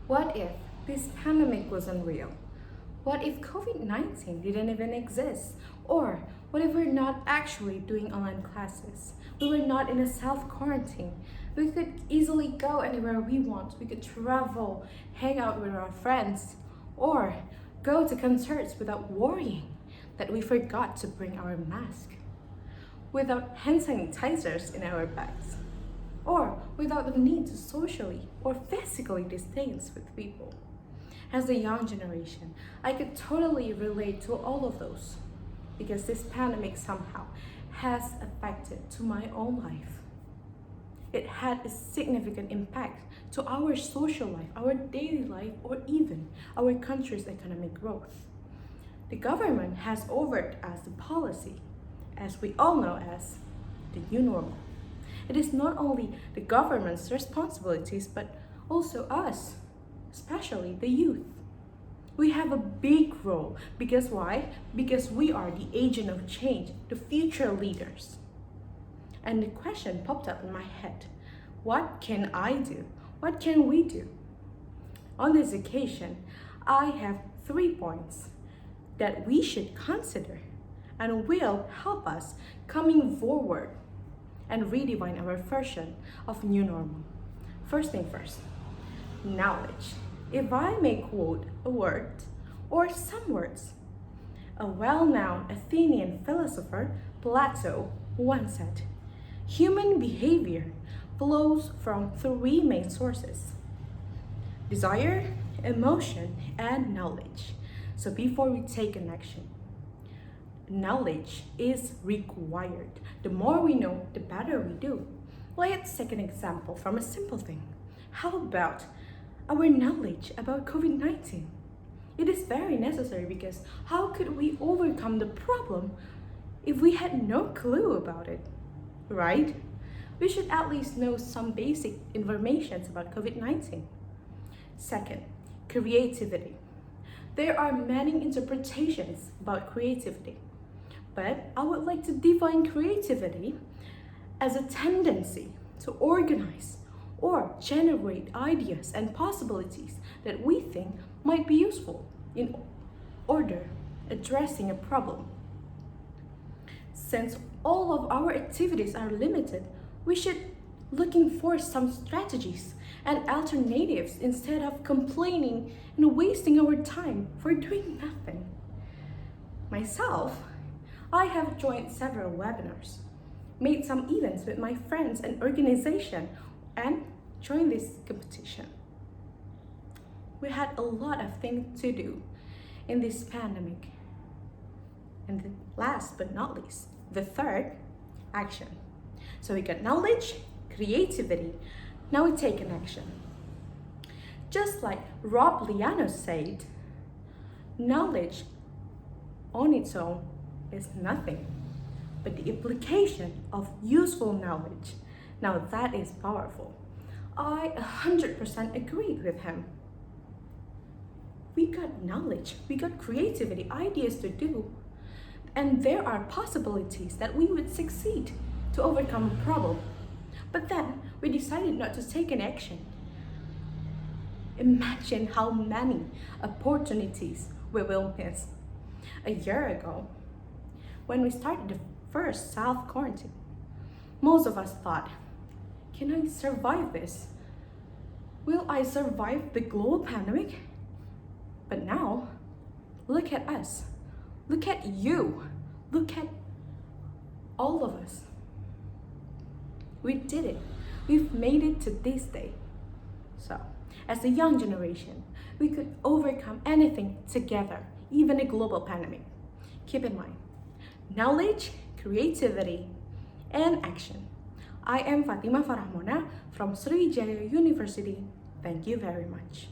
What if this pandemic wasn't real? What if COVID-19 didn't even exist? Or what if we're not actually doing online classes? We were not in a self-quarantine. We could easily go anywhere we want. We could travel, hang out with our friends, or go to concerts without worrying that we forgot to bring our mask, without hand sanitizers in our bags, or without the need to socially or physically distance with people. As a young generation, I could totally relate to all of those because this pandemic somehow has affected to my own life. It had a significant impact to our social life, our daily life, or even our country's economic growth. The government has offered us the policy, as we all know as the new normal. It is not only the government's responsibilities, but also us, especially the youth. We have a big role because why? Because we are the agent of change, the future leaders. And the question popped up in my head, what can I do? What can we do? On this occasion, I have 3 points that we should consider and will help us coming forward and redefine our version of new normal. First thing first, knowledge. If I may quote a word or some words, a well-known Athenian philosopher, Plato, once said, human behavior flows from 3 main sources: desire, emotion, and knowledge. So before we take an action, knowledge is required. The more we know, the better we do. Let's take an example from a simple thing. How about our knowledge about COVID-19? It is very necessary because how could we overcome the problem if we had no clue about it, right? We should at least know some basic information about COVID-19. Second, creativity. There are many interpretations about creativity, but I would like to define creativity as a tendency to organize or generate ideas and possibilities that we think might be useful in order addressing a problem. Since all of our activities are limited, we should looking for some strategies and alternatives instead of complaining and wasting our time for doing nothing. Myself, I have joined several webinars, made some events with my friends and organization, and joined this competition. We had a lot of things to do in this pandemic. And the last but not least, the third, action. So we got knowledge, creativity, now we take an action. Just like Rob Liano said, knowledge on its own is nothing, but the application of useful knowledge, now that is powerful. I 100% agree with him. We got knowledge, we got creativity, ideas to do, and there are possibilities that we would succeed to overcome a problem. But then we decided not to take an action. Imagine how many opportunities we will miss. A year ago, when we started the first self-quarantine, most of us thought, can I survive this? Will I survive the global pandemic? But now, look at us. Look at you. Look at all of us. We did it. We've made it to this day. So, as a young generation, we could overcome anything together, even a global pandemic. Keep in mind, knowledge, creativity, and action. I am Fatimah Farah Mona from Sriwijaya University. Thank you very much.